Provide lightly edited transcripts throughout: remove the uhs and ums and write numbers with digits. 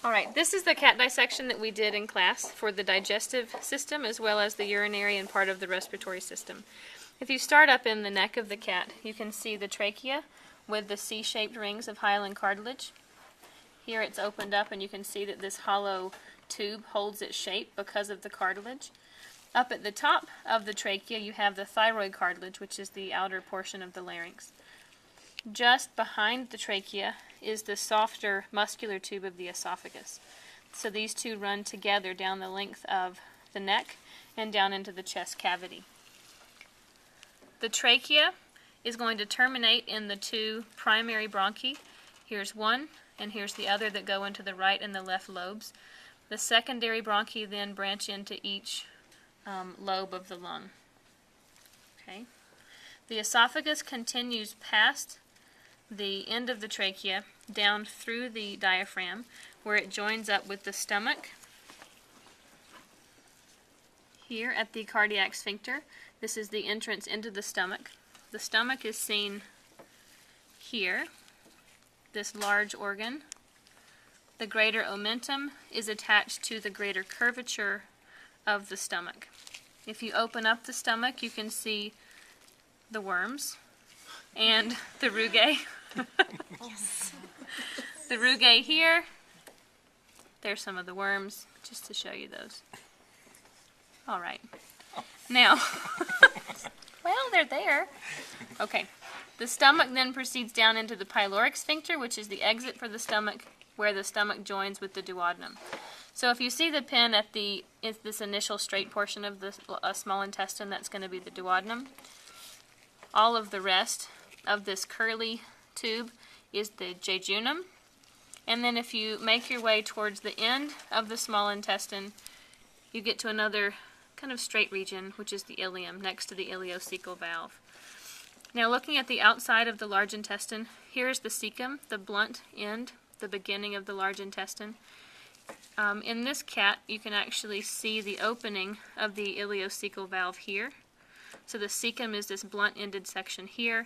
Alright, this is the cat dissection that we did in class for the digestive system as well as the urinary and part of the respiratory system. If you start up in the neck of the cat, you can see the trachea with the C-shaped rings of hyaline cartilage. Here it's opened up and you can see that this hollow tube holds its shape because of the cartilage. Up at the top of the trachea you have the thyroid cartilage, which is the outer portion of the larynx. Just behind the trachea is the softer muscular tube of the esophagus. So these two run together down the length of the neck and down into the chest cavity. The trachea is going to terminate in the two primary bronchi. Here's one and here's the other that go into the right and the left lobes. The secondary bronchi then branch into each lobe of the lung. Okay. The esophagus continues past the end of the trachea down through the diaphragm where it joins up with the stomach here at the cardiac sphincter. This is the entrance into the stomach. The stomach is seen here, this large organ. The greater omentum is attached to the greater curvature of the stomach. If you open up the stomach, you can see the worms and the rugae. Yes. The rugae here. There's some of the worms, just to show you those. All right. Now, well, they're there. Okay. The stomach then proceeds down into the pyloric sphincter, which is the exit for the stomach, where the stomach joins with the duodenum. So if you see the pin at this initial straight portion of the small intestine, that's going to be the duodenum. All of the rest of this curly tube is the jejunum. And then if you make your way towards the end of the small intestine, you get to another kind of straight region, which is the ileum, next to the ileocecal valve. Now looking at the outside of the large intestine, here's the cecum, the blunt end, the beginning of the large intestine. In this cat, you can actually see the opening of the ileocecal valve here. So the cecum is this blunt-ended section here.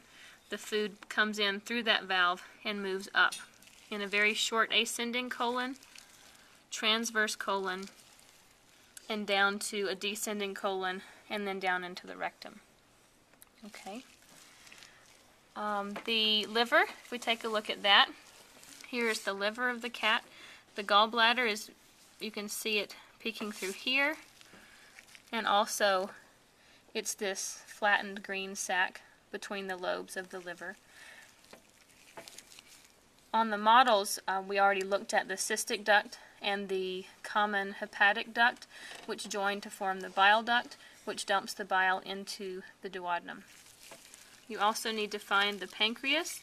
The food comes in through that valve and moves up in a very short ascending colon, transverse colon, and down to a descending colon, and then down into the rectum. Okay. The liver, if we take a look at that, here is the liver of the cat. The gallbladder is, you can see it peeking through here, and also it's this flattened green sac between the lobes of the liver. On the models, we already looked at the cystic duct and the common hepatic duct, which join to form the bile duct, which dumps the bile into the duodenum. You also need to find the pancreas.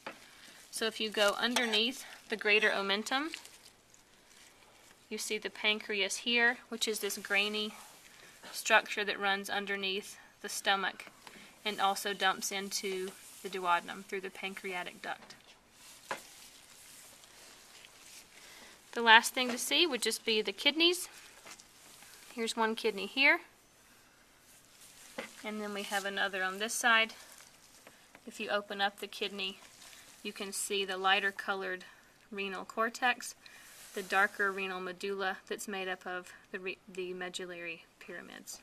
So if you go underneath the greater omentum, you see the pancreas here, which is this grainy structure that runs underneath the stomach and also dumps into the duodenum through the pancreatic duct. The last thing to see would just be the kidneys. Here's one kidney here, and then we have another on this side. If you open up the kidney, you can see the lighter colored renal cortex, the darker renal medulla that's made up of the medullary pyramids.